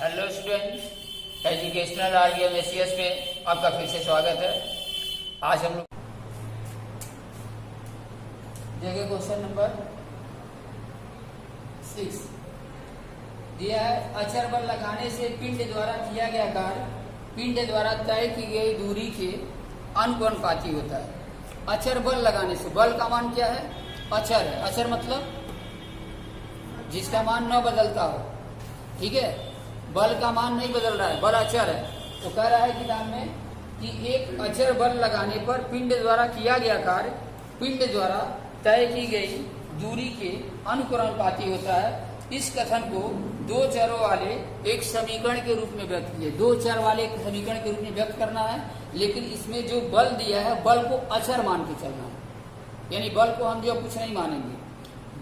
Hello students, educational RVMSCS में आपका फिर से स्वागत है। आज हम लोग देखिए क्वेश्चन नंबर 6 दिया है। अचर बल लगाने से पिंड द्वारा किया गया कार्य पिंड द्वारा तय की गई दूरी के अनुपाती होता है। अचर बल लगाने से, बल का मान क्या है? अचर है। अचर मतलब जिसका मान न बदलता हो, ठीक है। बल का मान नहीं बदल रहा है, बल अचर है। तो कह रहा है किताब में कि एक अचर बल लगाने पर पिंड द्वारा किया गया कार्य पिंड द्वारा तय की गई दूरी के अनुपाती होता है। इस कथन को दो चरों वाले एक समीकरण के रूप में व्यक्त किए। दो चर वाले एक समीकरण के रूप में व्यक्त करना है, लेकिन इसमें जो बल दिया है बल को अचर मान के चलना है। यानी बल को हम जो कुछ नहीं मानेंगे,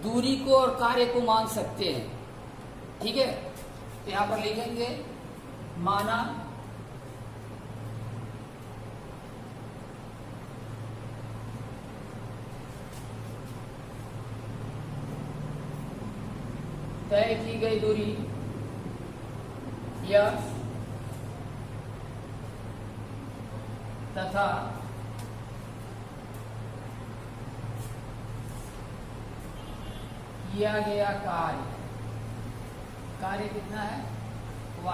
दूरी को और कार्य को मान सकते हैं, ठीक है। तो यहां पर लिखेंगे माना तय की गई दूरी या तथा किया गया कार्य कितना है? y।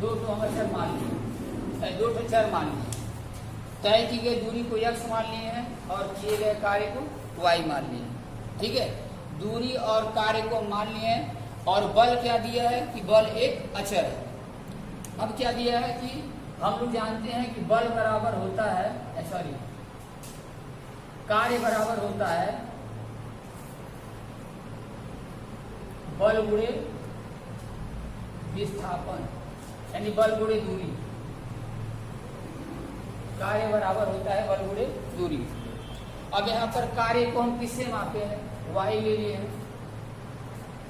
दो तो हम अचर मान लिए, दो तो चर मान लिए। तय की गई दूरी को x मान लिए हैं और किए गए कार्य को y मान लिए, ठीक है। दूरी और कार्य को मान लिए हैं और बल क्या दिया है कि बल एक अचर है। अब क्या दिया है कि हम लोग जानते हैं कि बल बराबर होता है, कार्य बराबर होता है बल गुणे विस्थापन, यानी बल गुणे दूरी। कार्य बराबर होता है बल गुणे दूरी। अब यहाँ पर कार्य को हम किससे मापे हैं? y ले लिए हैं।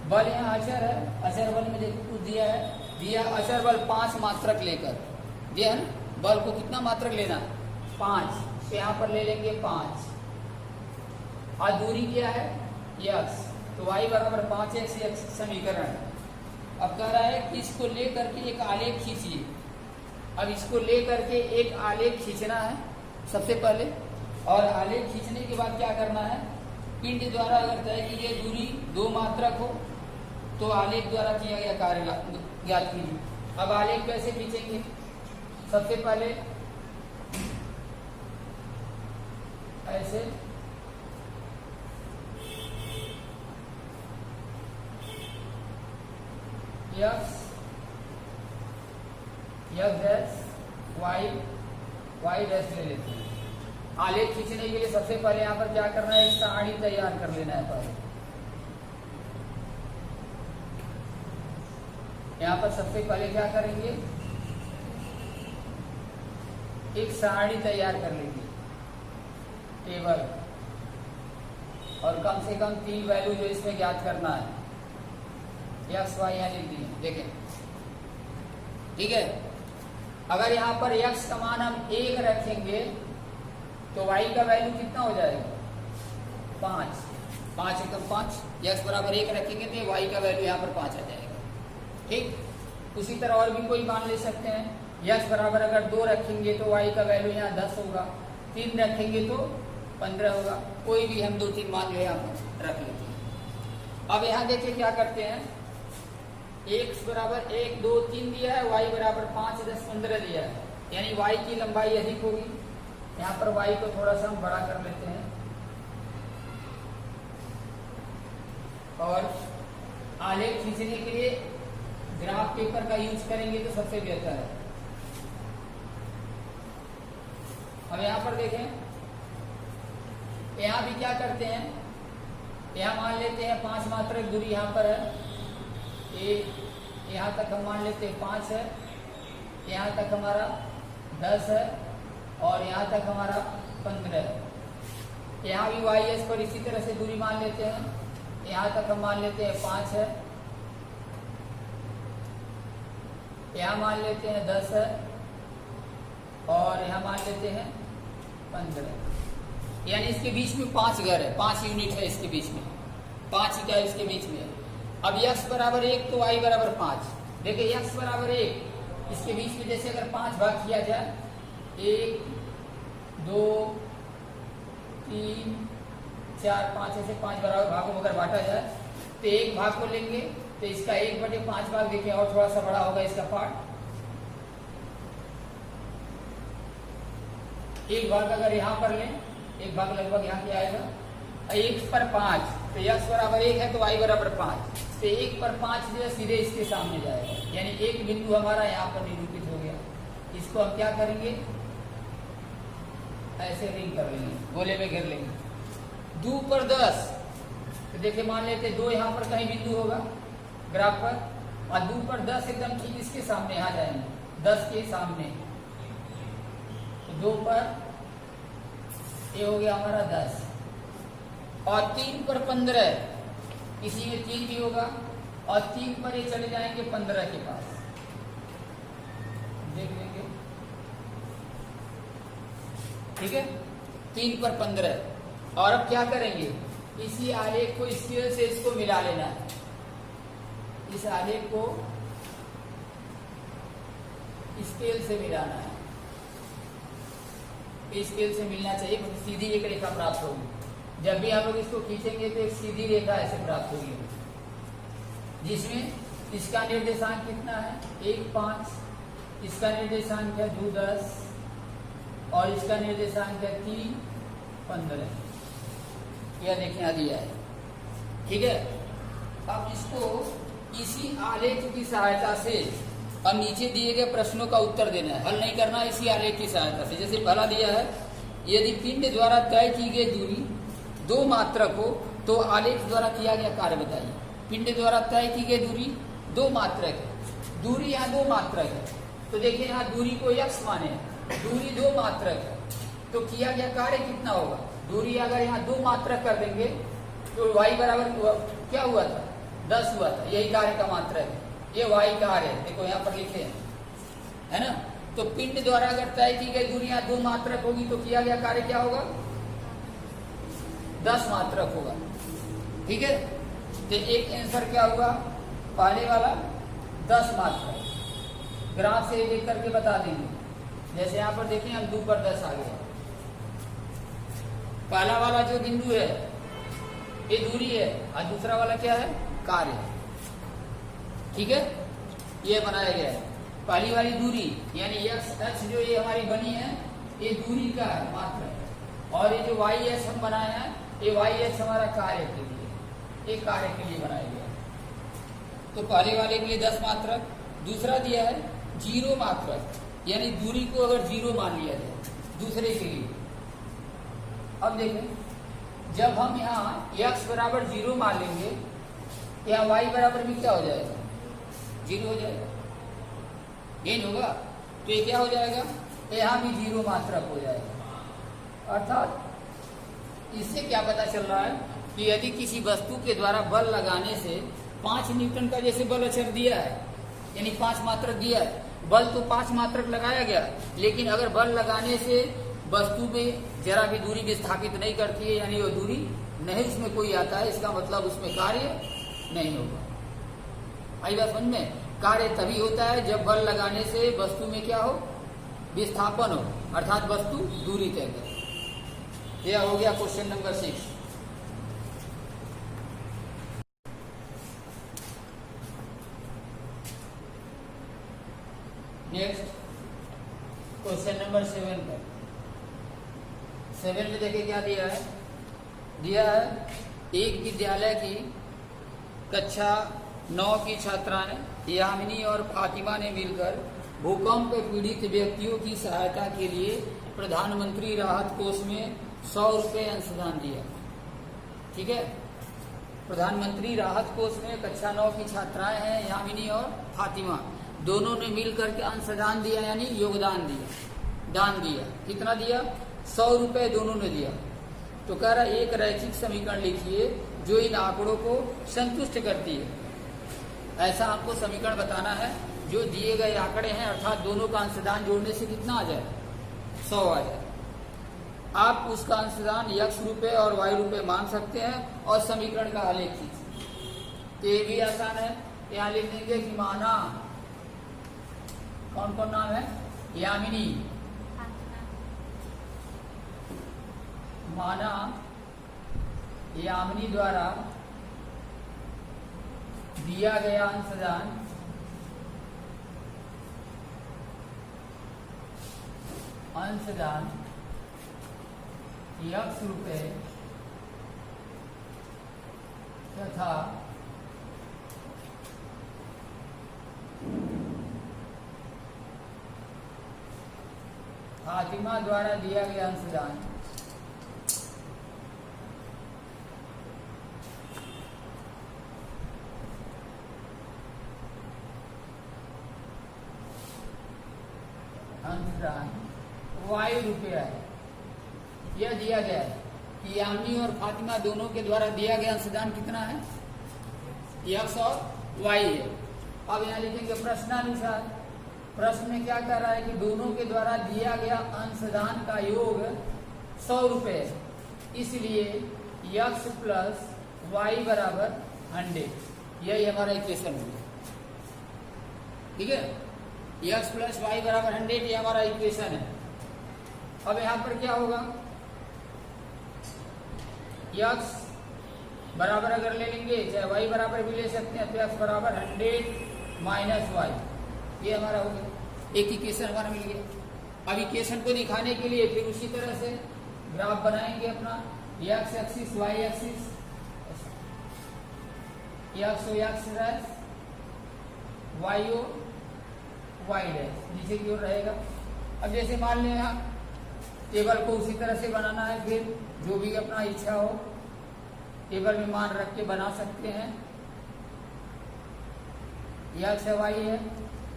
बल यहाँ अचर है, अचर बल में देखो कुछ दिया है, दिया अचर बल 5 मात्रक लेकर दिया है ना। बल को कितना मात्रक लेना? 5। तो यहाँ पर ले लेंगे 5 और दूरी क्या है? x। तो y बराबर 5x x समीकरण है। अब कह रहा है कि इसको ले करके एक आलेख खींचिए। अब इसको ले करके एक आलेख खींचना है सबसे पहले, और आलेख खींचने के बाद क्या करना है? पिंड द्वारा अगर तय की गई दूरी 2 मात्रक हो तो आलेख द्वारा किया गया कार्य ज्ञात कीजिए। अब आलेख कैसे खींचेंगे? सबसे पहले ऐसे x डैश y डैश ले लेते हैं। आलेख खींचने के लिए सबसे पहले यहाँ पर क्या करना है? एक सारणी तैयार कर लेना है। पहले यहाँ पर सबसे पहले क्या करेंगे? एक सारणी तैयार कर लेंगे, टेबल, और कम से कम 3 वैल्यू जो इसमें ज्ञात करना है। x y यहाँ लिख दिए, देखें, ठीक है। अगर यहाँ पर x का मान हम 1 रखेंगे तो y का वैल्यू कितना हो जाएगा? 5। 5 एकदम 5। x बराबर 1 रखेंगे तो y का वैल्यू यहाँ पर 5 आ जाएगा, ठीक। उसी तरह और भी कोई मान ले सकते हैं। x बराबर अगर 2 रखेंगे तो y का वैल्यू यहाँ 10 होगा, 3 रखेंगे तो 15 होगा। कोई भी हम 2-3 मान जो यहाँ पर रख लेते हैं। अब यहाँ देखिए क्या करते हैं। x बराबर 1 2 3 दिया है, y बराबर 5 10 15 दिया है, यानी y की लंबाई अधिक होगी। यहाँ पर y को थोड़ा सा हम बड़ा कर लेते हैं और आलेख खींचने के लिए ग्राफ पेपर का यूज करेंगे तो सबसे बेहतर है। अब यहाँ पर देखें, यहाँ भी क्या करते हैं? यहाँ मान लेते हैं 5 मात्रक दूरी यहाँ पर है। यहाँ तक हम मान लेते हैं 5 है, यहाँ तक हमारा 10 है और यहाँ तक हमारा 15 है। यहाँ भी y पर इसी तरह से दूरी मान लेते हैं। यहाँ तक हम मान लेते हैं 5 है, यहाँ मान लेते हैं 10 है और यहाँ मान लेते हैं 15। यानी इसके बीच में 5 घर है, 5 यूनिट है इसके बीच में, 5 इकाई इसके बीच में। अब x बराबर 1 तो y बराबर 5, देखिए x बराबर 1, इसके बीच में जैसे अगर 5 भाग किया जाए, 1 2 3 4 5, ऐसे 5 बराबर भागों में अगर बांटा जाए तो एक भाग को लेंगे तो इसका 1/5 भाग, देखिए और थोड़ा सा बड़ा होगा इसका पार्ट। एक भाग अगर यहाँ पर लें, एक भाग लगभग यहाँ पे आएगा 1/5, तो x बराबर 1 है तो y बराबर 5, तो 1/5 जो है सीधे इसके सामने जाएगा, यानी एक बिंदु हमारा यहाँ पर निरूपित हो गया। इसको हम क्या करेंगे, ऐसे रिंग कर लेंगे, गोले में घेर लेंगे। 2/10, तो देखिए मान लेते 2 यहाँ पर कहीं बिंदु होगा ग्राफ पर, और 2/10 एकदम ठीक इसके सामने यहाँ जाएंगे, 10 के सामने, तो 2 पर ये हो गया हमारा 10, और 3/15 इसी में 3 भी होगा, और 3 पर ये चले जाएंगे 15 के पास, देख लेंगे, ठीक है। 3/15, और अब क्या करेंगे, इसी आलेख को स्केल से इसको मिला लेना है, इस आलेख को स्केल से मिलाना है, स्केल से मिलना चाहिए, सीधी एक रेखा प्राप्त होगी। जब भी आप लोग इसको खींचेंगे तो एक सीधी रेखा ऐसे प्राप्त होगी, जिसमें इसका निर्देशांक कितना है 1 5, इसका निर्देशांक है 2 10, और इसका निर्देशांक है 3 15, यह देखना दिया है, ठीक है। अब इसको इसी आलेख की सहायता से अब नीचे दिए गए प्रश्नों का उत्तर देना है, हल नहीं करना है इसी आलेख की सहायता से। जैसे पहला दिया है, यदि पिंड द्वारा तय की गई दूरी 2 मात्रक हो तो आलेख द्वारा किया गया कार्य बताइए। पिंड द्वारा तय की गई दूरी 2 मात्रक है, दूरी यहाँ 2 मात्रक है, तो देखिए यहाँ दूरी को x माने, दूरी 2 मात्रक है, तो किया गया कार्य कितना होगा, दूरी अगर यहाँ 2 मात्रक कर देंगे तो y बराबर क्या हुआ था 10 हुआ था, यही कार्य का मात्रक है, ये y कार्य है, देखो यहाँ पर लिखे हैं, है ना। तो पिंड द्वारा अगर तय की गई दूरी यहाँ 2 मात्रक होगी तो किया गया कार्य क्या होगा 10 मात्रक होगा, ठीक है। तो एक आंसर क्या हुआ, पहले वाला 10 मात्रक, ग्राफ से एक करके बता देंगे। जैसे यहाँ पर देखें हम 2/10 आ गया, पहला वाला जो बिंदु है ये दूरी है, और दूसरा वाला क्या है कार्य, ठीक है, ये बनाया गया है। पहली वाली दूरी यानी x जो ये हमारी बनी है ये दूरी का मात्रा है, और ये जो y हम बनाए हैं ये y हमारा कार्य के लिए, एक कार्य के लिए बनाया गया। तो पहले वाले के लिए 10 मात्रक, दूसरा दिया है 0 मात्रक, यानी दूरी को अगर 0 मान लिया जाए दूसरे के लिए। अब देखें, जब हम यहाँ x बराबर 0 मान लेंगे, यहाँ y बराबर भी क्या हो जाएगा 0 हो जाएगा, गेन होगा, तो ये क्या हो जाएगा, यहाँ भी 0 मात्रक हो जाएगा। अर्थात इससे क्या पता चल रहा है कि यदि किसी वस्तु के द्वारा बल लगाने से 5 न्यूटन का जैसे बल अचर दिया है, यानी 5 मात्रक दिया है, बल तो 5 मात्रक लगाया गया, लेकिन अगर बल लगाने से वस्तु में जरा भी दूरी विस्थापित नहीं करती है, यानी वो दूरी नहीं उसमें कोई आता है, इसका मतलब उसमें कार्य नहीं होगा। आई बात समझ में, कार्य तभी होता है जब बल लगाने से वस्तु में क्या हो विस्थापन हो, अर्थात वस्तु दूरी तय करे। यह हो गया question number 6। Next question number 7 पर। 7 में देखिए क्या दिया है, एक विद्यालय की कक्षा 9 की छात्राएं यामिनी और फातिमा ने मिलकर भूकंप पीड़ित व्यक्तियों की सहायता के लिए प्रधानमंत्री राहत कोष में 100 रुपये अंशदान दिया, ठीक है। प्रधानमंत्री राहत कोष में कक्षा 9 की छात्राएं हैं यामिनी और फातिमा, दोनों ने मिलकर के अंशदान दिया, यानी योगदान दिया, दान दिया। कितना दिया 100 रुपये दोनों ने दिया। तो कह रहा एक रैखिक समीकरण लिखिए जो इन आंकड़ों को संतुष्ट करती है। ऐसा आपको समीकरण बताना है जो दिए गए आंकड़े हैं, अर्थात दोनों का अंशदान जोड़ने से कितना आ जाए 100 आ जाए। आप उसका अंशदान x रुपये और y रुपये मान सकते हैं और समीकरण का आलेख कीजिए। तो ये भी आसान है, यहाँ लिख देंगे कि माना कौन कौन नाम है? यामिनी, माना यामिनी द्वारा दिया गया अंशदान ₹100 तथा फातिमा द्वारा दिया गया अंशदान ₹Y है। यह दिया गया है कि यामिनी और फातिमा दोनों के द्वारा दिया गया अंशदान कितना है? X और Y है। अब यहाँ लिखेंगे प्रश्नानुसार। प्रश्न में क्या कह रहा है कि दोनों के द्वारा दिया गया अंशदान का योग ₹100 है, इसलिए x प्लस y बराबर 100। यही हमारा इक्वेशन होगा। ठीक है, x प्लस y बराबर 100 ये हमारा इक्वेशन है। अब यहाँ पर क्या होगा? x बराबर अगर ले लेंगे, चाहे y बराबर भी ले सकते हैं, तो x बराबर 100 माइनस y, ये हमारा हो गया। एक इक्वेशन हमारा मिल गया। अब इक्वेशन को दिखाने के लिए फिर उसी तरह से ग्राफ बनाएंगे अपना। x axis y axis, x o x dash, y o y dash नीचे की ओर रहेगा। अब जैसे मान लें यहाँ टेबल को उसी तरह से बनाना है, फिर जो भी अपना इच्छा हो टेबल में मान रख के बना सकते हैं। x है y है,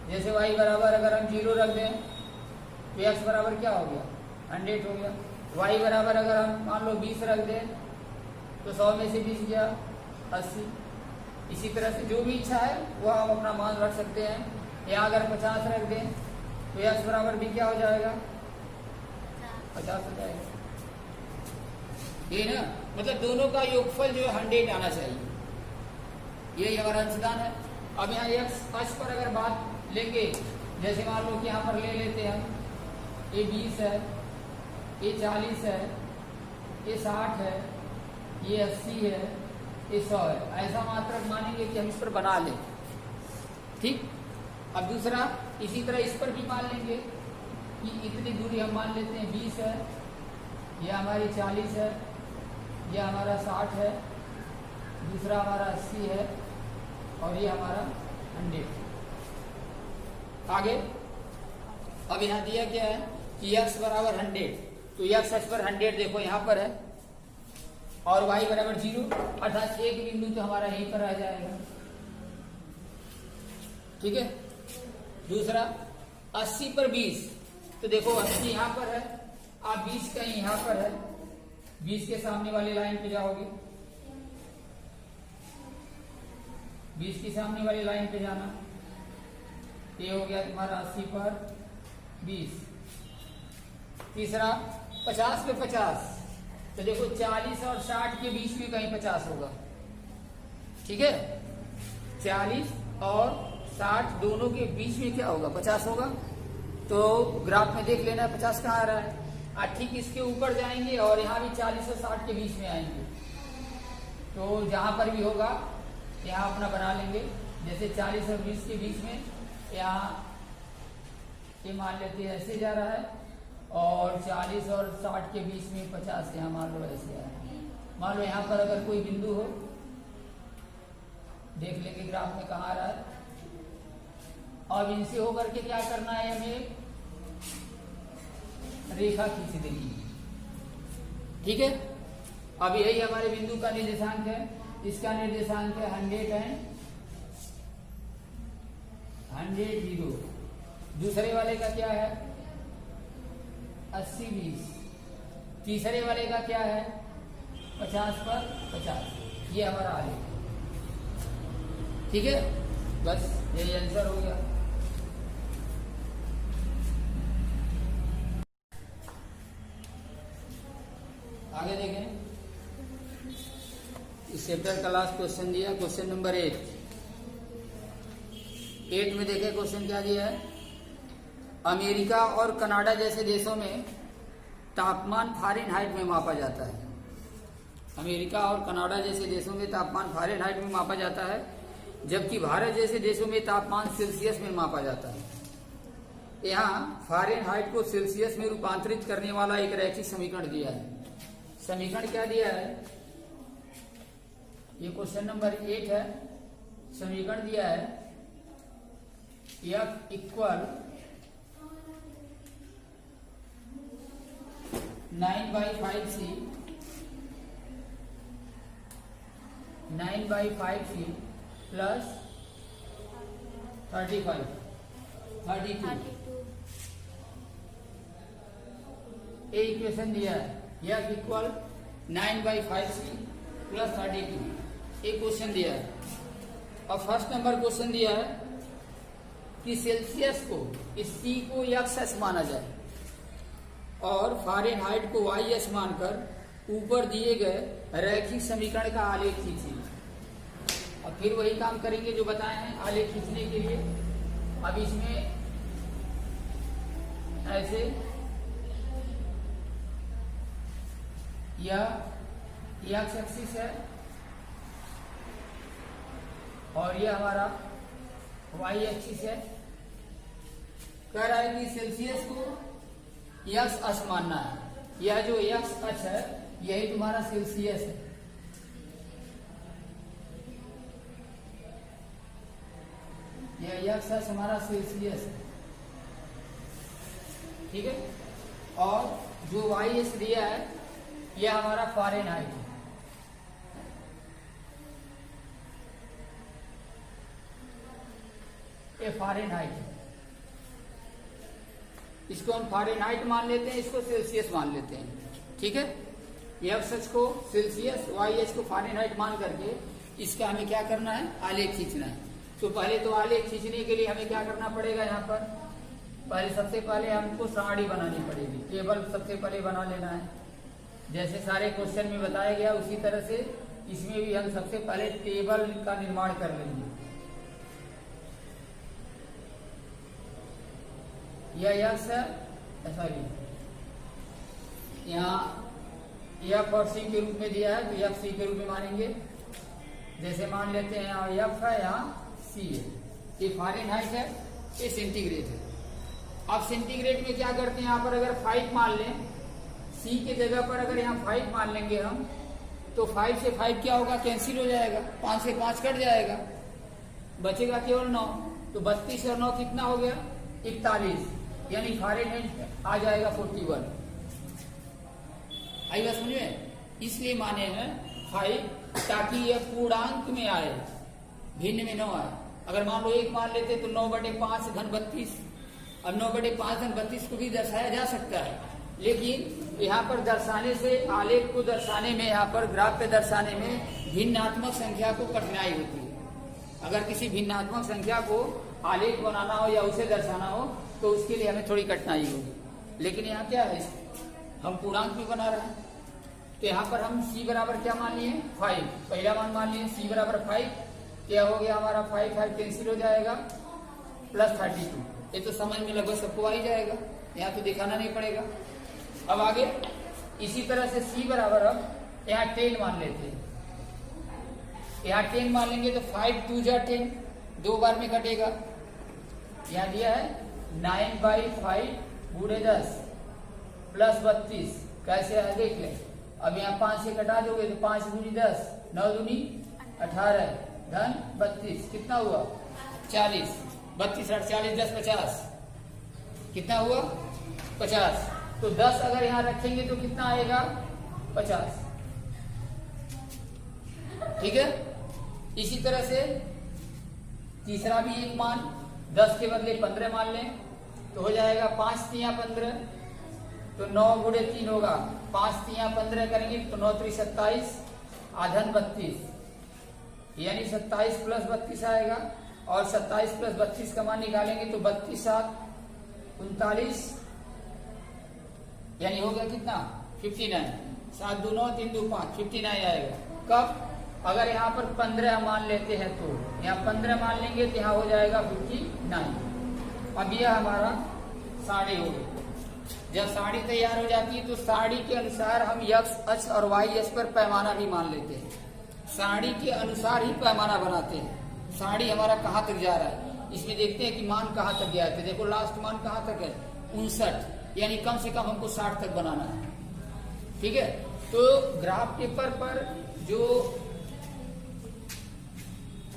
जैसे y बराबर अगर हम 0 रख दें तो x बराबर क्या हो गया? 100 हो गया। y बराबर अगर हम मान लो 20 रख दें तो 100 में से 20 गया 80। इसी तरह से जो भी इच्छा है वो हम अपना मान रख सकते हैं। यहाँ अगर 50 रख दें तो x बराबर भी क्या हो जाएगा? 50 हो जाएगा। ये ना, मतलब दोनों का योगफल जो है 100 आना चाहिए। यही हमारा अंशदान है। अब यहाँ x अक्ष पर अगर बात लेंगे, जैसे मान लो कि यहाँ पर ले लेते हैं हम, ये 20 है, ये 40 है, ये 60 है, ये 80 है, ये 100 है। ऐसा मात्रक मानेंगे कि हम इस पर बना लें। ठीक। अब दूसरा इसी तरह इस पर भी मान लेंगे कि इतनी दूरी हम मान लेते हैं 20 है, ये हमारी 40 है, ये हमारा 60 है, दूसरा हमारा 80 है और ये हमारा 100। आगे अब यहाँ दिया क्या है कि x बराबर 100, तो x अक्ष पर 100 देखो यहाँ पर है और y बराबर 0, अर्थात एक बिंदु तो हमारा यहीं पर आ जाएगा। ठीक है। दूसरा 80 पर 20, तो देखो 80 यहाँ पर है, आप 20 कहीं यहाँ पर है, 20 के सामने वाली लाइन पे जाओगे, 20 की सामने वाली लाइन पे जाना, ये हो गया तुम्हारा 80 पर 20। तीसरा 50 पे 50, तो देखो 40 और 60 के बीच में कहीं 50 होगा। ठीक है, 40 और 60 दोनों के बीच में क्या होगा? 50 होगा। तो ग्राफ में देख लेना 50 कहाँ आ रहा है। ठीक इसके ऊपर जाएंगे और यहाँ भी 40 और 60 के बीच में आएंगे, तो जहां पर भी होगा यहाँ अपना बना लेंगे। जैसे 40 और 20 के बीच में यहाँ ये मान लेते हैं ऐसे जा रहा है, और 40 और 60 के बीच में 50 यहाँ मान लो ऐसे आ रहा है। मान लो यहाँ पर अगर कोई बिंदु हो, देख लेंगे ग्राफ में कहाँ आ रहा है। अब इनसे होकर के क्या करना है, हमें रेखा खींच देनी है। ठीक है। अब यही हमारे बिंदु का निर्देशांक है, इसका निर्देशांक है 100 एंड 100। दूसरे वाले का क्या है? 80 20। तीसरे वाले का क्या है? 50 पर 50। ये हमारा आलेख। ठीक है, बस यही आंसर हो गया। आगे देखें, इस चैप्टर का लास्ट क्वेश्चन दिया, क्वेश्चन नंबर 8 में देखें क्वेश्चन क्या दिया है। अमेरिका और कनाडा जैसे देशों में तापमान फ़ारेनहाइट में मापा जाता है। अमेरिका और कनाडा जैसे देशों में तापमान फ़ारेनहाइट में मापा जाता है, जबकि भारत जैसे देशों में तापमान सेल्सियस में मापा जाता है। यहाँ फ़ारेनहाइट को सेल्सियस में रूपांतरित करने वाला एक रैखिक समीकरण दिया है। समीकरण क्या दिया है? ये क्वेश्चन नंबर 8 है। समीकरण दिया है F equal 9/5C 9/5C plus 32 ए इक्वेशन दिया है। F इक्वल 9/5C प्लस 32 एक क्वेश्चन दिया है। और फर्स्ट नंबर क्वेश्चन दिया है कि सेल्सियस को इस C को x माना जाए और फ़ारेनहाइट को y मानकर ऊपर दिए गए रैखिक समीकरण का आलेख खींचिए। और फिर वही काम करेंगे जो बताए हैं आलेख खींचने के लिए। अब इसमें ऐसे यह x एक्सिस है और यह हमारा y एक्सिस है। कह रहा है कि सेल्सियस को x अक्ष मानना है। यह जो x अक्ष है यही तुम्हारा सेल्सियस है। यह x अक्ष हमारा सेल्सियस है, ठीक है। और जो y अक्ष दिया है यह हमारा फ़ारेनहाइट है। ये फ़ारेनहाइट है। इसको हम फ़ारेनहाइट मान लेते हैं, इसको सेल्सियस मान लेते हैं, ठीक है। x अक्ष को सेल्सियस, y अक्ष को फ़ारेनहाइट मान करके इसका हमें क्या करना है? आलेख खींचना है। तो पहले तो आलेख खींचने के लिए हमें क्या करना पड़ेगा? यहाँ पर पहले सबसे पहले हमको सारणी बनानी पड़ेगी। टेबल सबसे पहले बना लेना है, जैसे सारे क्वेश्चन में बताया गया उसी तरह से इसमें भी हम सबसे पहले टेबल का निर्माण कर लेंगे। यह x है, सॉरी यहाँ f और c के रूप में दिया है तो f c के रूप में मानेंगे। जैसे मान लेते हैं यहाँ f है, यहाँ c है। ये फ़ारेनहाइट है, ये सेंटीग्रेड है। अब सेंटीग्रेड में क्या करते हैं? यहाँ पर अगर 5 मान लें, c के जगह पर अगर यहाँ 5 मान लेंगे हम, तो 5 से 5 क्या होगा? कैंसिल हो जाएगा। 5 से 5 कट जाएगा, बचेगा केवल 9। तो 32 और 9 कितना हो गया? 41, यानी फ़ारेनहाइट आ जाएगा 41। आई बात समझ में? इसलिए माने हैं 5 ताकि यह पूर्णांक में आए, भिन्न में न आए। अगर मान लो 1 मान लेते तो 9/5 घन 32। अब 9/5 घन 32 को भी दर्शाया जा सकता है, लेकिन यहाँ पर दर्शाने से, आलेख को दर्शाने में, यहाँ पर ग्राफ पे दर्शाने में भिन्नात्मक संख्या को कठिनाई होती है। अगर किसी भिन्नात्मक संख्या को आलेख बनाना हो या उसे दर्शाना हो तो उसके लिए हमें थोड़ी कठिनाई होगी। लेकिन यहाँ क्या है? हम पूर्णांक में बना रहे हैं, तो यहाँ पर हम c बराबर क्या मान लिए? 5। पहला मान लिए c बराबर 5। क्या हो गया हमारा? 5 कैंसिल हो जाएगा, प्लस 32। ये तो समझ में लगभग सबको आ ही जाएगा, यहाँ तो दिखाना नहीं पड़ेगा। अब आगे इसी तरह से c बराबर अब यहाँ 10 मान लेते हैं। यहाँ 10 मान लेंगे तो 5 2 जा 10, 2 बार में कटेगा। यहाँ दिया है 9/5 गुणे 10 प्लस 32। कैसे है देख ले। अब यहाँ 5 से कटा दोगे तो 5 दूनी 10, 9 दूनी 18 धन 32, कितना हुआ? 40। 32 और 40 10 50, कितना हुआ? 50। तो 10 अगर यहाँ रखेंगे तो कितना आएगा? 50, ठीक है। इसी तरह से तीसरा भी एक मान 10 के बदले 15 मान लें तो हो जाएगा 5 3 15, तो 9 गुणे 3 होगा। 5 3 15 करेंगे तो 9 3 27 आधन 32, यानी 27 प्लस 32 आएगा। और 27 प्लस 32 का मान निकालेंगे तो 32 7 39, यानी हो गया कितना? 59। 7 2 9 3 2 5, 59 आएगा। कब? अगर यहाँ पर 15 मान लेते हैं तो यहाँ 15 मान लेंगे तो यहाँ हो जाएगा 59। अब यह हमारा साड़ी हो गई। जब साड़ी तैयार हो जाती है तो साड़ी के अनुसार हम x अक्ष और y अक्ष पर पैमाना भी मान लेते हैं। साड़ी के अनुसार ही पैमाना बनाते हैं। साड़ी हमारा कहाँ तक जा रहा है इसमें देखते हैं कि मान कहाँ तक गया है। देखो लास्ट मान कहाँ तक है 59, यानी कम से कम हमको 60 तक बनाना है। ठीक है, तो ग्राफ पेपर पर जो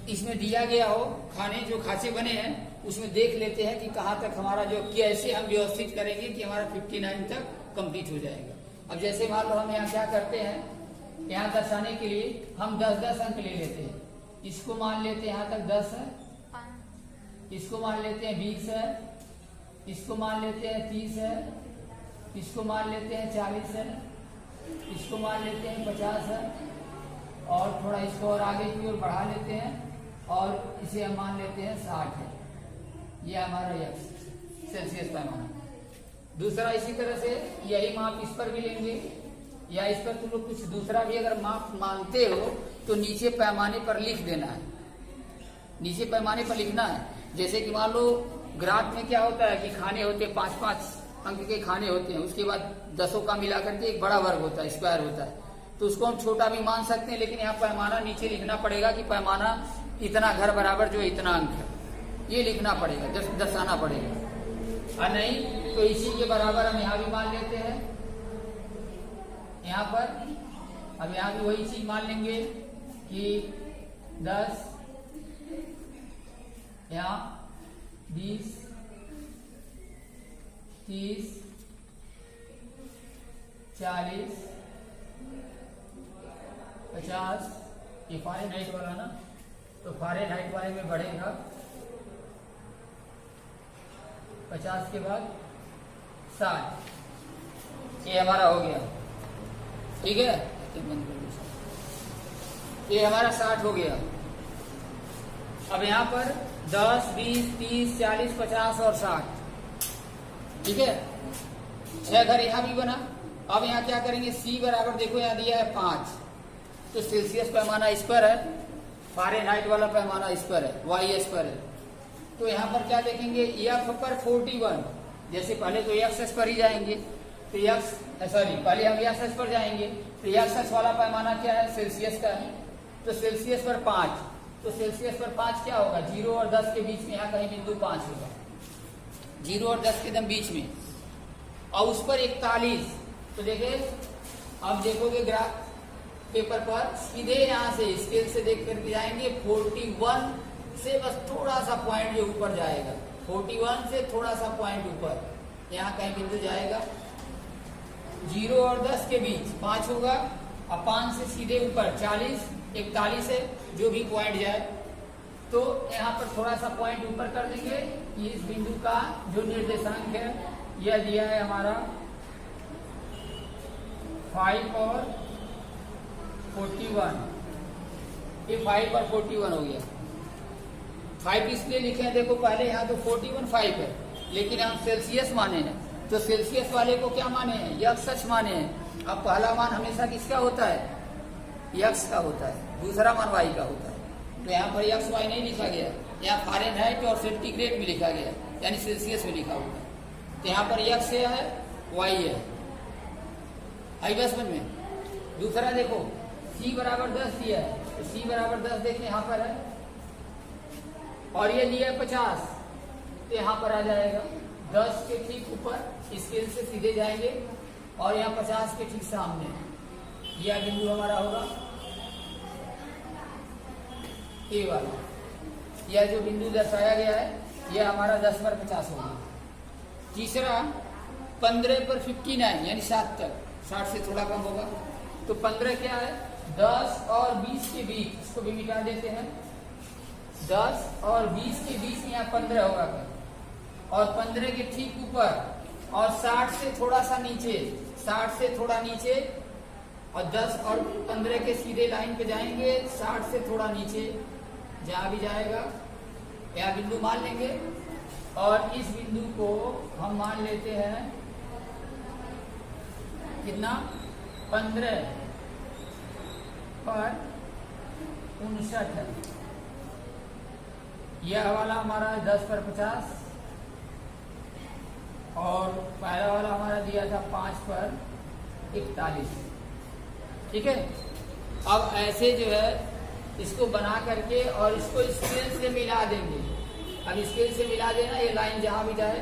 इसमें दिया गया हो खाने जो खांचे बने हैं उसमें देख लेते हैं कि कहाँ तक हमारा जो कैसे हम व्यवस्थित करेंगे कि हमारा 59 तक कंप्लीट हो जाएगा। अब जैसे मान लो हम यहाँ क्या करते हैं, यहाँ दर्शाने के लिए हम 10-10 अंक ले लेते हैं। इसको मान लेते हैं यहाँ तक 10 है, इसको मान लेते हैं 20 है, इसको मान लेते हैं 30 है, इसको मान लेते हैं 40 है, इसको मान लेते हैं 50 है, और थोड़ा इसको और आगे की ओर बढ़ा लेते हैं और इसे हम मान लेते हैं 60 है। यह हमारा x सेल्सियस पैमाना। दूसरा इसी तरह से यही माप इस पर भी लेंगे, या इस पर तुम लोग कुछ दूसरा भी अगर माप मानते हो तो नीचे पैमाने पर लिख देना है। नीचे पैमाने पर लिखना है। जैसे कि मान लो ग्राफ में क्या होता है कि खाने होते हैं 5-5 अंक के खाने होते हैं, उसके बाद 10 का मिला करके एक बड़ा वर्ग होता है, स्क्वायर होता है, तो उसको हम छोटा भी मान सकते हैं। लेकिन यहाँ पैमाना नीचे लिखना पड़ेगा कि पैमाना इतना घर बराबर जो इतना अंक है, ये लिखना पड़ेगा, दर्शाना पड़ेगा। और नहीं तो इसी के बराबर हम यहाँ भी मान लेते हैं। यहाँ पर अब यहाँ भी वही चीज मान लेंगे कि 10, यहाँ 20, 30, 40, 50, ये फ़ारेनहाइट वाला ना, तो फ़ारेनहाइट वाले में बढ़ेगा 50 के बाद 60। ये हमारा हो गया, ठीक है, ये हमारा 60 हो गया। अब यहाँ पर 10, 20, 30, 40, 50 और 60, ठीक है, 6 घर यहाँ भी बना। अब यहाँ क्या करेंगे, C बराबर देखो यहाँ दिया है 5, तो सेल्सियस पैमाना इस पर है, फ़ारेनहाइट वाला पैमाना इस पर है, y पर है। तो यहाँ पर क्या देखेंगे, F पर 41, जैसे पहले तो x पर ही जाएंगे, तो पहले हम x पर जाएंगे, तो x वाला पैमाना क्या है, सेल्सियस का है, तो सेल्सियस पर 5, तो सेल्सियस पर 5 क्या होगा, 0 और 10 के बीच में यहाँ कहीं बिंदु 5 होगा, 0 और 10 के एकदम बीच में, और उस पर 41। तो देखिए अब देखोगे ग्राफ पेपर पर सीधे यहाँ से स्केल से देख करके जाएंगे 41 से बस थोड़ा सा पॉइंट जो ऊपर जाएगा, 41 से थोड़ा सा पॉइंट ऊपर यहाँ कहीं बिंदु जाएगा, 0 और 10 के बीच 5 होगा, और 5 से सीधे ऊपर 40, 41 है, जो भी पॉइंट जाए, तो यहाँ पर थोड़ा सा पॉइंट ऊपर कर देंगे। इस बिंदु का जो निर्देशांक है यह दिया है हमारा 5 और 41, ये 5 और 41 हो गया। 5 इसलिए लिखे हैं, देखो पहले यहाँ तो 41 5 है, लेकिन हम सेल्सियस माने हैं, तो सेल्सियस वाले को क्या माने हैं, x अक्ष माने हैं। अब पहला मान हमेशा किसका होता है, x का होता है, दूसरा मान y का होता है। तो यहाँ पर x y नहीं लिखा गया, यहाँ फ़ारेनहाइट और सेंटीग्रेड में लिखा गया, यानी सेल्सियस में लिखा हुआ है। तो यहाँ पर x है, y है, आई बस में। दूसरा देखो C बराबर 10 दिया है, तो C बराबर 10 देखें यहाँ पर है, और ये लिया है 50, तो यहाँ पर आ जाएगा 10 के ठीक ऊपर, स्केल से सीधे जाएंगे, और यहाँ 50 के ठीक सामने यह बिंदु हमारा होगा ए वाला। यह जो बिंदु दर्शाया गया है यह हमारा 10 पर 50 होगा। तीसरा 15 पर 59, यानी 7 तक, 60 से थोड़ा कम होगा, तो 15 क्या है, 10 और 20 के बीच, इसको भी मिटा देते हैं, 10 और 20 के बीच में यहाँ 15 होगा, और 15 के ठीक ऊपर, और 60 से थोड़ा सा नीचे, 60 से थोड़ा नीचे, और 10 और 15 के सीधे लाइन पे जाएंगे, 60 से थोड़ा नीचे जहाँ भी जाएगा यह बिंदु मान लेंगे, और इस बिंदु को हम मान लेते हैं कितना, 15 पर 59 है। यह वाला हमारा 10 पर 50, और पहला वाला हमारा दिया था 5 पर 41। ठीक है, अब ऐसे जो है इसको बना करके और इसको स्केल से मिला देंगे। अब स्केल से मिला देना, ये लाइन जहां भी जाए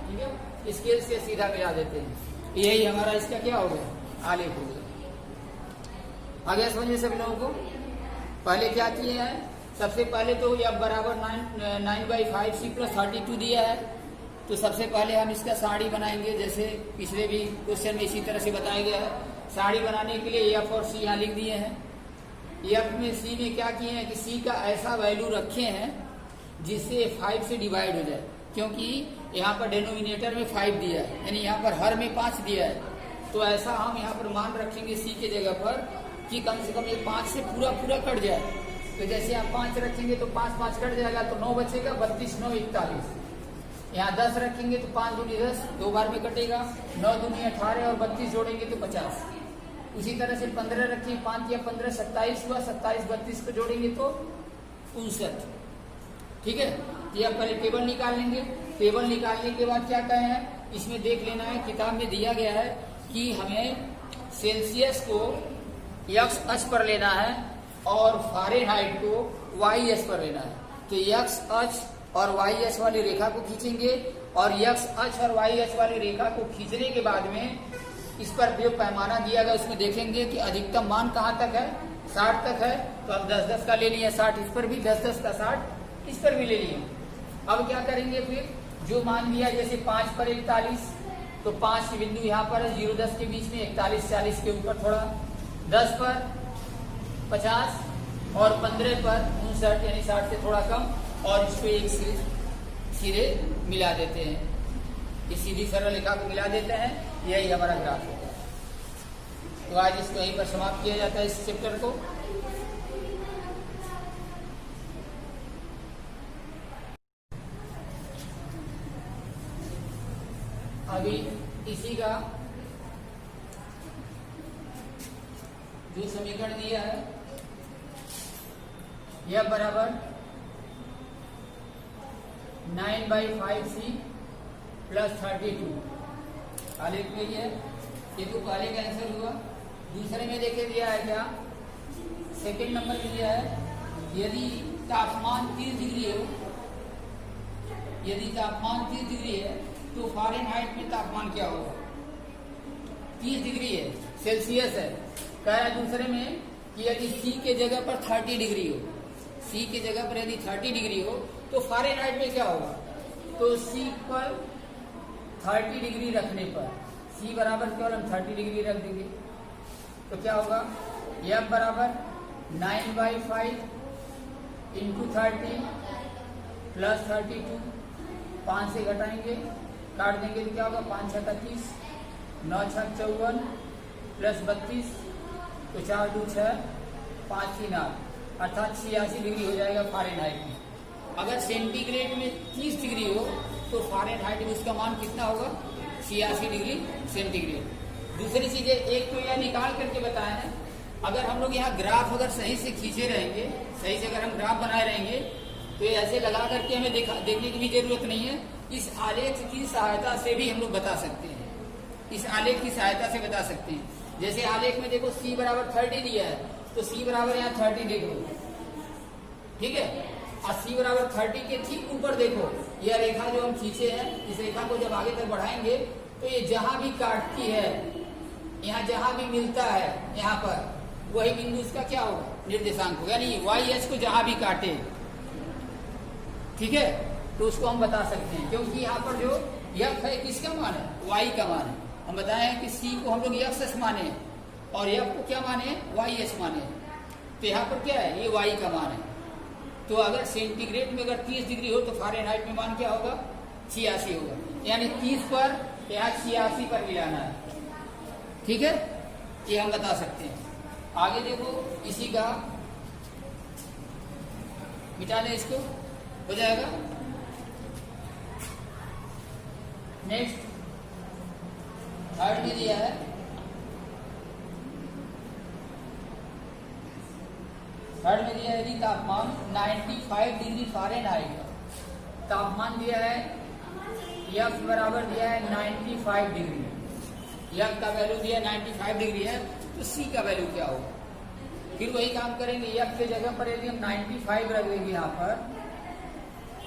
ठीक है, स्केल से सीधा मिला देते हैं। यही हमारा इसका क्या हो गया, आलेख हो गया। आगे समझ में सभी लोगों को। पहले क्या किए हैं, सबसे पहले तो F बराबर 9/5C + 32 दिया है, तो सबसे पहले हम इसका साड़ी बनाएंगे, जैसे पिछले भी क्वेश्चन में इसी तरह से बताया गया है। साड़ी बनाने के लिए F और C यहाँ लिख दिए हैं। F में C में क्या किए हैं कि C का ऐसा वैल्यू रखे हैं जिससे 5 से डिवाइड हो जाए, क्योंकि यहाँ पर डिनोमिनेटर में 5 दिया है, यानी यहाँ पर हर में 5 दिया है। तो ऐसा हम यहाँ पर मान रखेंगे C के जगह पर कि कम से कम ये 5 से पूरा कट जाए। तो जैसे आप 5 रखेंगे तो 5 5 कट जाएगा, तो 9 बचेगा, 32 9 41। यहाँ 10 रखेंगे तो 5 दूनी 10, 2 बार में कटेगा, 9 दूनी 18 और 32 जोड़ेंगे तो 50। उसी तरह से 15 रखें, 5 या 15 27 हुआ, 27 32 को जोड़ेंगे तो 59। ठीक है, ये आप पहले टेबल निकाल लेंगे। टेबल निकालने के बाद क्या कहे हैं, इसमें देख लेना है, किताब में दिया गया है कि हमें सेल्सियस को x अक्ष पर लेना है और फारेनहाइट को y अक्ष पर लेना है। तो x अक्ष और y अक्ष वाली रेखा को खींचेंगे, और x अक्ष और y अक्ष वाली रेखा को खींचने के बाद में इस पर जो पैमाना दिया गया उसमें देखेंगे कि अधिकतम मान कहाँ तक है, 60 तक है। तो अब 10-10 का ले लिया 60, इस पर भी 10-10 का 60 इस पर भी ले लिया। अब क्या करेंगे, फिर जो मान दिया जैसे 5 पर 41, तो 5 के बिंदु यहाँ पर है, 0-10 के बीच में, 41-40 के ऊपर थोड़ा, 10 पर 50 और 15 पर 59, यानी 60 से थोड़ा कम, और इसको एक सिरे मिला देते हैं। इस सीधी सरल रेखा को मिला देते हैं, यही हमारा ग्राफ होगा। तो आज इसको यहीं पर समाप्त किया जाता है इस चैप्टर को। अभी इसी का जो समीकरण दिया है, यह बराबर 9/5C + 32 आलेख में है। ये तो पहले का आंसर हुआ। दूसरे में देखे दिया है क्या, सेकंड नंबर में दिया है, यदि तापमान 30 डिग्री हो, यदि तापमान 30 डिग्री है तो फारेनहाइट में तापमान क्या होगा, 30 डिग्री है, सेल्सियस है। कह रहा है दूसरे में कि यदि C के जगह पर 30 डिग्री हो, C के जगह पर यदि 30 डिग्री हो तो फारेनहाइट में क्या होगा। तो C पर 30 डिग्री रखने पर, C बराबर केवल हम 30 डिग्री रख देंगे, तो क्या होगा, F बराबर 9/5 × 30 + 32, 5 से घटाएंगे, काट देंगे तो क्या होगा, 5 × 36, 9 × 6 = 54 + 32, तो 4 × 2 = 6, 5 × 3 = 8, अर्थात 86 डिग्री हो जाएगा फारेनहाइट में। अगर सेंटीग्रेड में 30 डिग्री हो तो फारेनहाइट में उसका मान कितना होगा, 86 डिग्री सेंटीग्रेड। दूसरी चीजें, एक तो यह निकाल करके बताया है, अगर हम लोग यहाँ ग्राफ अगर सही से खींचे रहेंगे, सही से अगर हम ग्राफ बनाए रहेंगे, तो ये ऐसे लगा करके हमें देखने की भी जरूरत नहीं है। इस आलेख की सहायता से भी हम लोग बता सकते हैं, इस आलेख की सहायता से बता सकते हैं। जैसे आलेख में देखो C बराबर 30 दिया है, तो C बराबर यहाँ 30 देखो, ठीक है, और C बराबर 30 के ठीक ऊपर देखो, यह रेखा जो हम खींचे हैं, इस रेखा को जब आगे तक बढ़ाएंगे तो ये जहां भी काटती है, यहाँ जहां भी मिलता है, यहाँ पर वही बिंदु इसका क्या होगा, निर्देशांक होगा, यानी y अक्ष को जहां भी काटे, ठीक है, तो उसको हम बता सकते हैं। क्योंकि यहाँ पर जो F है किसका मान है, y का मान है। हम बताए हैं कि C को हम लोग x अक्ष माने और F को क्या माने, y अक्ष माने। तो यहाँ पर क्या है, ये y का मान है। तो अगर सेंटीग्रेड में अगर 30 डिग्री हो तो फारेनहाइट में मान क्या होगा, 86 होगा, यानी 30 पर यहाँ 86 पर मिलाना है, ठीक है, ये हम बता सकते हैं। आगे देखो, इसी का मिटा लें, इसको हो जाएगा। नेक्स्ट थर्ड में दिया है, थर्ड में दिया है यदि तापमान 95 डिग्री फ़ारेनहाइट, तापमान दिया है F बराबर दिया है 95 डिग्री, F का वैल्यू दिया 95 डिग्री है, तो C का वैल्यू क्या होगा? फिर वही काम करेंगे, F के जगह पर यदि हम 95 रख देंगे यहाँ पर,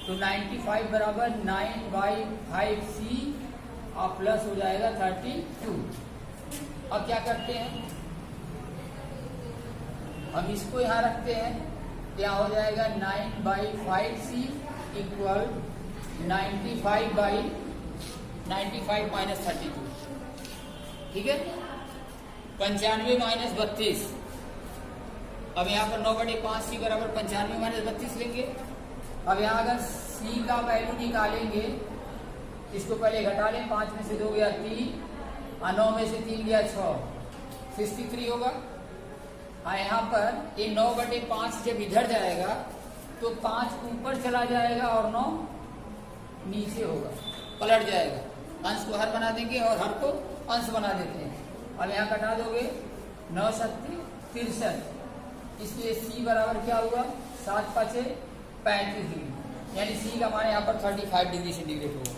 तो 95 बराबर 9/5C और प्लस हो जाएगा 32। अब क्या करते हैं, हम इसको यहाँ रखते हैं, क्या हो जाएगा 9/5C इक्वल 95 माइनस 32, ठीक है, 95 माइनस 32। अब यहाँ पर 9/5C बराबर 95 माइनस 32 लेंगे। अब यहाँ अगर C का वैल्यू निकालेंगे, इसको पहले घटा लें, 5 में से 2 गया 3 और 9 में से 3 गया 6, 63 होगा। हाँ, यहाँ पर ये 9/5 जब इधर जाएगा तो 5 ऊपर चला जाएगा और 9 नीचे होगा, पलट जाएगा। अंश को हर बना देंगे और हर को अंश बना देते हैं। अब यहाँ घटा दोगे 9 7 63, इसलिए C बराबर क्या हुआ 7 5 35 डिग्री, यानी C का मान यहाँ पर 35 डिग्री सेंटीग्रेड होगा।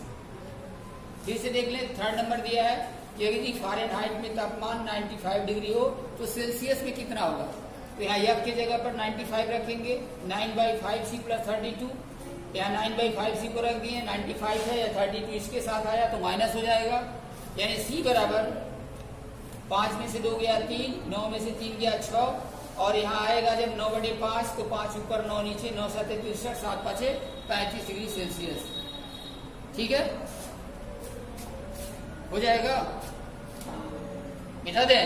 फिर से देख लें, थर्ड नंबर दिया है कि यदि फ़ारेनहाइट में तापमान 95 डिग्री हो तो सेल्सियस में कितना होगा। तो यहाँ F की जगह पर 95 रखेंगे, 9/5C प्लस 32, यहाँ 9/5C को रख दिए, 95 है या 32 इसके साथ आया तो माइनस हो जाएगा, यानी C बराबर 5 में से 2 गया 3, 9 में से 3 गया 6, और यहाँ आएगा जब 9/5 तो 5 ऊपर 9 नीचे, 9 7 63, 7 5 35 डिग्री सेल्सियस, ठीक है, हो जाएगा। मिटा दें,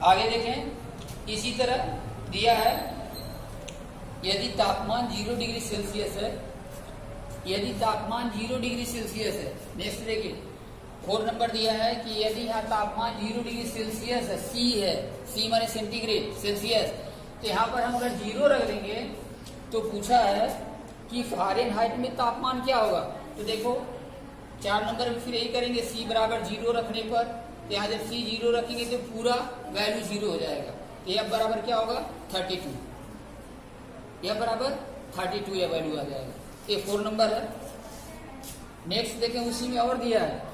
आगे देखें, इसी तरह दिया है यदि तापमान 0 डिग्री सेल्सियस है, यदि तापमान 0 डिग्री सेल्सियस है। नेक्स्ट देखिए, 4 नंबर दिया है कि यदि यहाँ तापमान 0 डिग्री सेल्सियस है, C है, C माने सेंटीग्रेड, सेल्सियस, तो यहाँ पर हम अगर 0 रख देंगे तो पूछा है कि फ़ारेनहाइट में तापमान क्या होगा। तो देखो 4 नंबर में फिर यही करेंगे, C बराबर 0 रखने पर, तो यहाँ जब C 0 रखेंगे तो पूरा वैल्यू 0 हो जाएगा, तो F बराबर क्या होगा 32, F बराबर 32 यह वैल्यू आ जाएगा। ये 4 नंबर है। नेक्स्ट देखें, उसी में और दिया है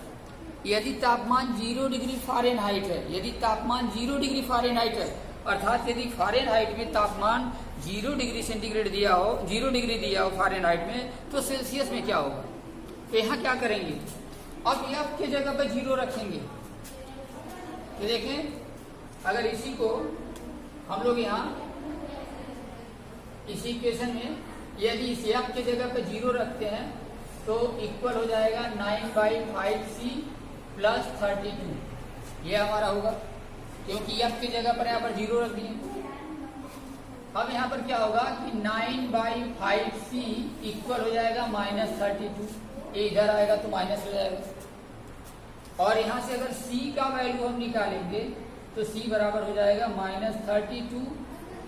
यदि तापमान 0 डिग्री फ़ारेनहाइट है, यदि तापमान 0 डिग्री फ़ारेनहाइट है, अर्थात यदि फ़ारेनहाइट में तापमान 0 डिग्री सेंटीग्रेड दिया हो, 0 डिग्री दिया हो फ़ारेनहाइट में, तो सेल्सियस में क्या होगा। तो यहाँ क्या करेंगे, अब F की जगह पर 0 रखेंगे। तो देखें, अगर इसी को हम लोग यहाँ इसी इक्वेशन में यदि इस F की जगह पर 0 रखते हैं तो इक्वल हो जाएगा 9/5C प्लस 32, ये हमारा होगा, क्योंकि F की जगह पर यहाँ पर 0 रख दिए। अब यहाँ पर क्या होगा कि 9/5C इक्वल हो जाएगा माइनस 32, ये इधर आएगा तो माइनस हो जाएगा, और यहाँ से अगर C का वैल्यू हम निकालेंगे तो C बराबर हो जाएगा -32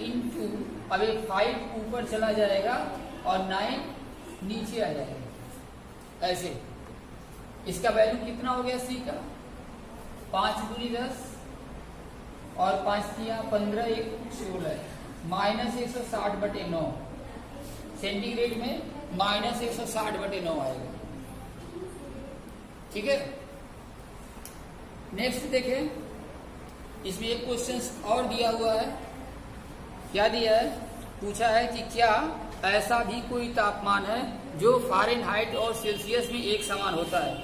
इंटू, अब एक 5 ऊपर चला जाएगा और 9 नीचे आ जाएगा, ऐसे। इसका वैल्यू कितना हो गया C का, 5 दूनी 10 और 5 तिया 15, 1 16, -160/9 सेंटीग्रेड में -160/9 आएगा, ठीक है। नेक्स्ट देखें, इसमें एक क्वेश्चन और दिया हुआ है। क्या दिया है, पूछा है कि क्या ऐसा भी कोई तापमान है जो फ़ारेनहाइट और सेल्सियस में एक समान होता है।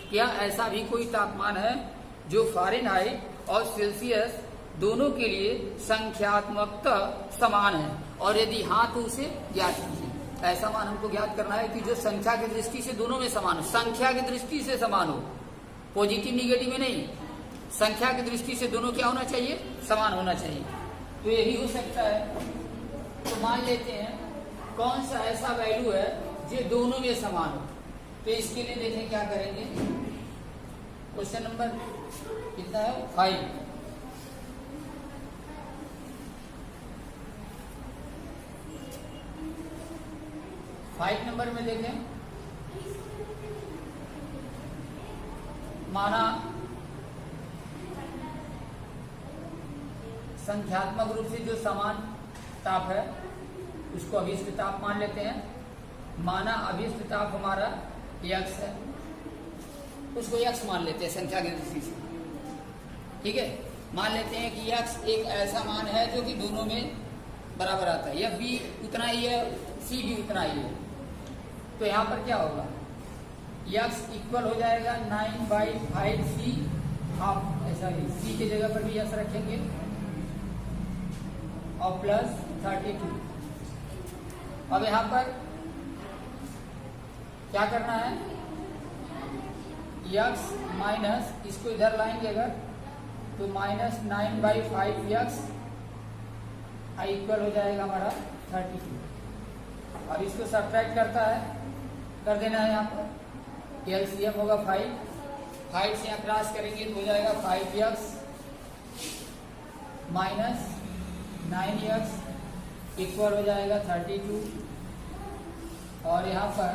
क्या ऐसा भी कोई तापमान है जो फ़ारेनहाइट और सेल्सियस दोनों के लिए संख्यात्मकतः समान है, और यदि हाँ तो उसे ज्ञात कीजिए। ऐसा मान हमको ज्ञात करना है कि जो संख्या की दृष्टि से दोनों में समान हो, संख्या की दृष्टि से समान हो, पॉजिटिव निगेटिव में नहीं, संख्या की दृष्टि से दोनों क्या होना चाहिए, समान होना चाहिए। तो यही हो सकता है। तो मान लेते हैं कौन सा ऐसा वैल्यू है जो दोनों में समान हो। तो इसके लिए देखें क्या करेंगे, क्वेश्चन नंबर कितना है 5। फाइव नंबर में देखें, माना संख्यात्मक रूप से जो समान ताप है उसको अभिष्ट ताप मान लेते हैं। माना अभिष्ट ताप हमारा यक्स है, उसको यक्स मान लेते हैं संख्या की दृष्टि से। ठीक है, मान लेते हैं कि यक्स एक ऐसा मान है जो कि दोनों में बराबर आता है। एफ भी उतना ही है, सी भी उतना ही है। तो यहाँ पर क्या होगा, यक्स इक्वल हो जाएगा 9/5c हाफ, ऐसा ही सी की जगह पर भी यक्स रखेंगे और प्लस 32। अब यहाँ पर क्या करना है, यक्स माइनस, इसको इधर लाएंगे अगर तो माइनस 9/5 यक्स इक्वल हो जाएगा हमारा 32। अब इसको सब्ट्रैक्ट कर देना है। यहाँ पर एलसीएम होगा 5 से यहाँ क्रॉस करेंगे तो हो जाएगा 5x माइनस 9x इक्वल हो जाएगा 32। और यहाँ पर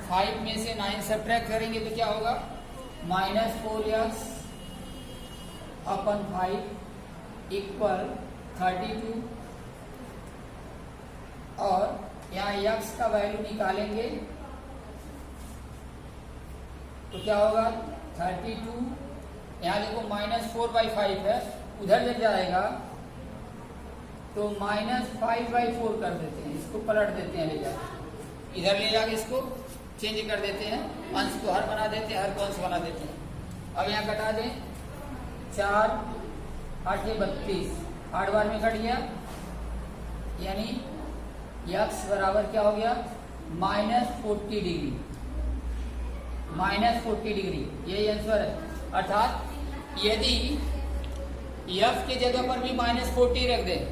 5 में से 9 सब्ट्रैक्ट करेंगे तो क्या होगा, -4x अपन 5 इक्वल 32। और यहाँ x का वैल्यू निकालेंगे तो क्या होगा 32। यहाँ देखो -4/5 है, उधर जब जाएगा तो -5/4 कर देते हैं, इसको पलट देते हैं, ले जाके इधर ले जाके इसको चेंज कर देते हैं, अंश को हर बना देते हैं, हर को अंश बना देते हैं। अब यहाँ कटा दें, 4 8 32, 8 बार में कट गया, यानी x बराबर क्या हो गया -40 डिग्री, -40 डिग्री, यही आंसर है। अर्थात यदि f के जगह पर भी -40 रख दें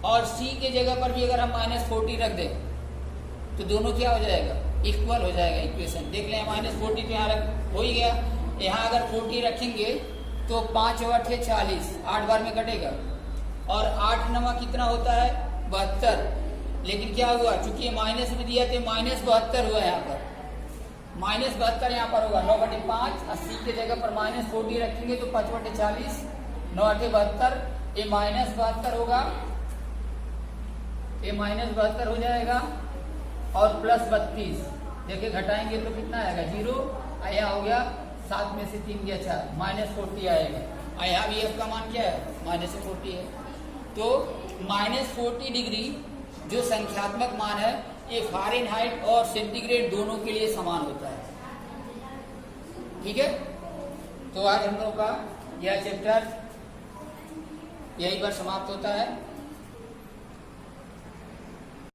और c के जगह पर भी अगर हम -40 रख दें तो दोनों क्या हो जाएगा, इक्वल हो जाएगा। इक्वेशन देख लें, -40 तो यहाँ हो ही गया। यहाँ अगर 40 रखेंगे तो 5 और 8 40, 8 बार में कटेगा और 8 9 कितना होता है 72। लेकिन क्या हुआ, चूंकि ये माइनस में दिया तो -72 हुआ, यहाँ पर -72 यहाँ पर होगा 9/5। 80 के जगह पर -40 रखेंगे तो 5/40, 9/8 72, ये -72 होगा, ये -72 हो जाएगा और प्लस 32 देखिए घटाएंगे तो कितना आएगा 0। यहाँ हो गया 7 में से 3 गया 4, -40 आएगा। यहाँ भी f का मान क्या है -40 है। तो -40 डिग्री जो संख्यात्मक मान है ये फ़ारेनहाइट और सेंटीग्रेड दोनों के लिए समान होता है। ठीक है, तो आज हम लोग का यह चैप्टर यहीं पर समाप्त होता है।